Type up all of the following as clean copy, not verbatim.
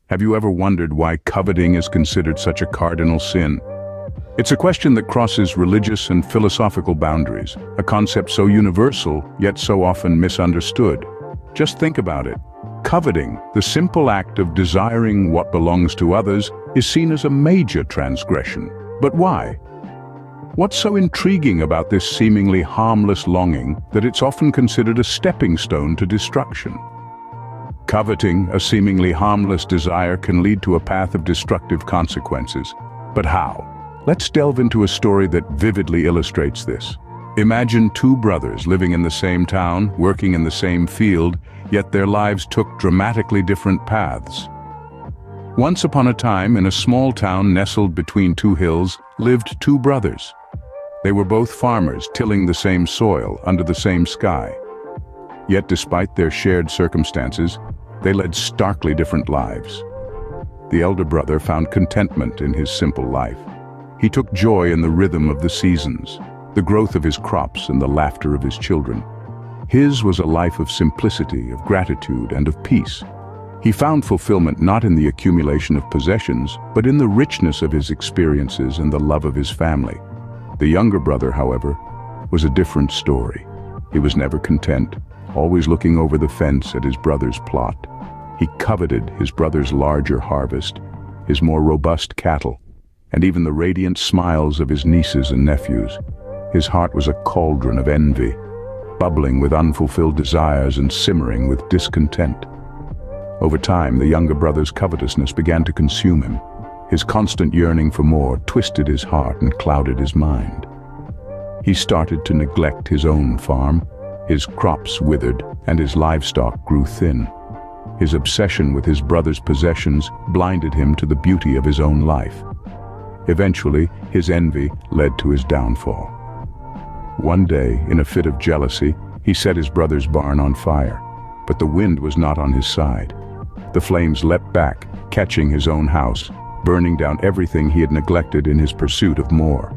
Have you ever wondered why coveting is considered such a cardinal sin? It's a question that crosses religious and philosophical boundaries, a concept so universal, yet so often misunderstood. Just think about it. Coveting, the simple act of desiring what belongs to others, is seen as a major transgression. But why? What's so intriguing about this seemingly harmless longing that it's often considered a stepping stone to destruction? Coveting, a seemingly harmless desire, can lead to a path of destructive consequences. But how? Let's delve into a story that vividly illustrates this. Imagine two brothers living in the same town, working in the same field, yet their lives took dramatically different paths. Once upon a time, in a small town nestled between two hills, lived two brothers. They were both farmers, tilling the same soil, under the same sky. Yet despite their shared circumstances, they led starkly different lives. The elder brother found contentment in his simple life. He took joy in the rhythm of the seasons, the growth of his crops and the laughter of his children. His was a life of simplicity, of gratitude, and of peace. He found fulfillment not in the accumulation of possessions, but in the richness of his experiences and the love of his family. The younger brother, however, was a different story. He was never content, always looking over the fence at his brother's plot. He coveted his brother's larger harvest, his more robust cattle, and even the radiant smiles of his nieces and nephews. His heart was a cauldron of envy, bubbling with unfulfilled desires and simmering with discontent. Over time, the younger brother's covetousness began to consume him. His constant yearning for more twisted his heart and clouded his mind. He started to neglect his own farm. His crops withered, and his livestock grew thin. His obsession with his brother's possessions blinded him to the beauty of his own life. Eventually, his envy led to his downfall. One day, in a fit of jealousy, he set his brother's barn on fire, but the wind was not on his side. The flames leapt back, catching his own house, burning down everything he had neglected in his pursuit of more.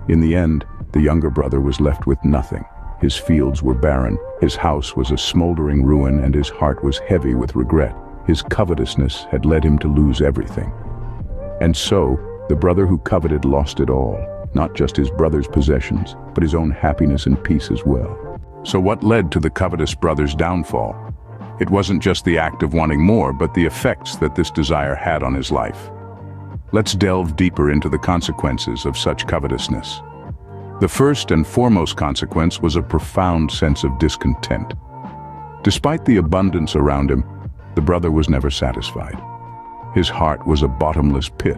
In the end, the younger brother was left with nothing. His fields were barren, his house was a smoldering ruin, and his heart was heavy with regret. His covetousness had led him to lose everything. And so, the brother who coveted lost it all, not just his brother's possessions, but his own happiness and peace as well. So what led to the covetous brother's downfall? It wasn't just the act of wanting more, but the effects that this desire had on his life. Let's delve deeper into the consequences of such covetousness. The first and foremost consequence was a profound sense of discontent. Despite the abundance around him, the brother was never satisfied. His heart was a bottomless pit,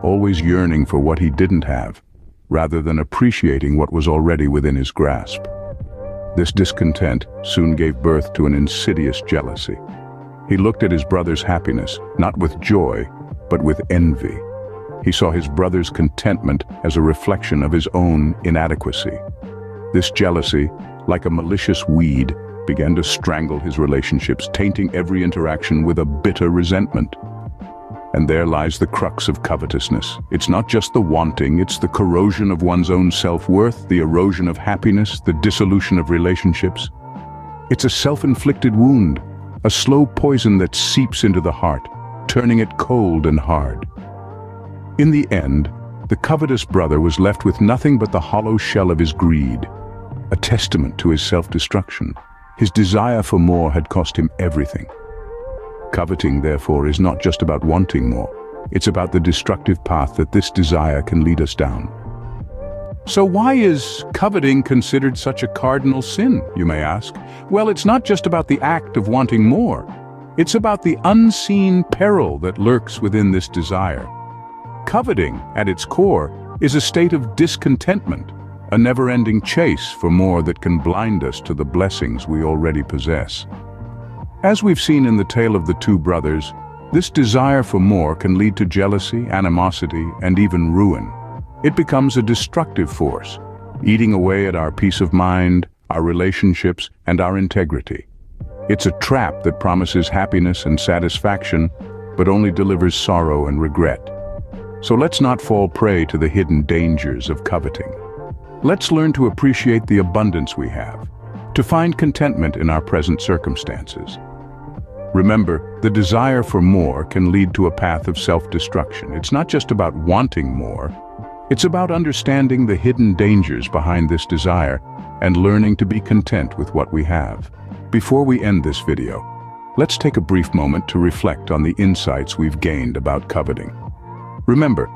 always yearning for what he didn't have, rather than appreciating what was already within his grasp. This discontent soon gave birth to an insidious jealousy. He looked at his brother's happiness, not with joy, but with envy. He saw his brother's contentment as a reflection of his own inadequacy. This jealousy, like a malicious weed, began to strangle his relationships, tainting every interaction with a bitter resentment. And there lies the crux of covetousness. It's not just the wanting, it's the corrosion of one's own self-worth, the erosion of happiness, the dissolution of relationships. It's a self-inflicted wound, a slow poison that seeps into the heart, turning it cold and hard. In the end, the covetous brother was left with nothing but the hollow shell of his greed, a testament to his self-destruction. His desire for more had cost him everything. Coveting, therefore, is not just about wanting more. It's about the destructive path that this desire can lead us down. So why is coveting considered such a cardinal sin, you may ask? Well, it's not just about the act of wanting more. It's about the unseen peril that lurks within this desire. Coveting, at its core, is a state of discontentment, a never-ending chase for more that can blind us to the blessings we already possess. As we've seen in the tale of the two brothers, this desire for more can lead to jealousy, animosity, and even ruin. It becomes a destructive force, eating away at our peace of mind, our relationships, and our integrity. It's a trap that promises happiness and satisfaction, but only delivers sorrow and regret. So let's not fall prey to the hidden dangers of coveting. Let's learn to appreciate the abundance we have, to find contentment in our present circumstances. Remember, the desire for more can lead to a path of self-destruction. It's not just about wanting more, it's about understanding the hidden dangers behind this desire and learning to be content with what we have. Before we end this video, let's take a brief moment to reflect on the insights we've gained about coveting. Remember,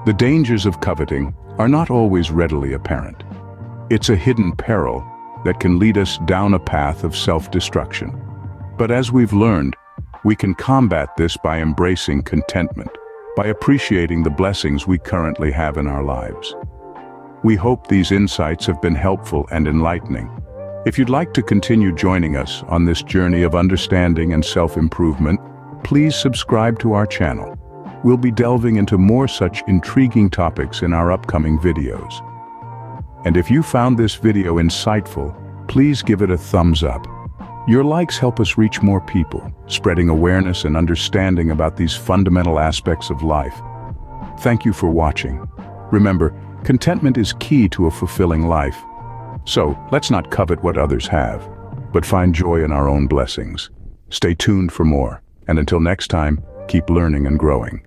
the dangers of coveting are not always readily apparent. It's a hidden peril that can lead us down a path of self-destruction. But as we've learned, we can combat this by embracing contentment, by appreciating the blessings we currently have in our lives. We hope these insights have been helpful and enlightening. If you'd like to continue joining us on this journey of understanding and self-improvement, please subscribe to our channel. We'll be delving into more such intriguing topics in our upcoming videos. And if you found this video insightful, please give it a thumbs up. Your likes help us reach more people, spreading awareness and understanding about these fundamental aspects of life. Thank you for watching. Remember, contentment is key to a fulfilling life. So, let's not covet what others have, but find joy in our own blessings. Stay tuned for more, and until next time, keep learning and growing.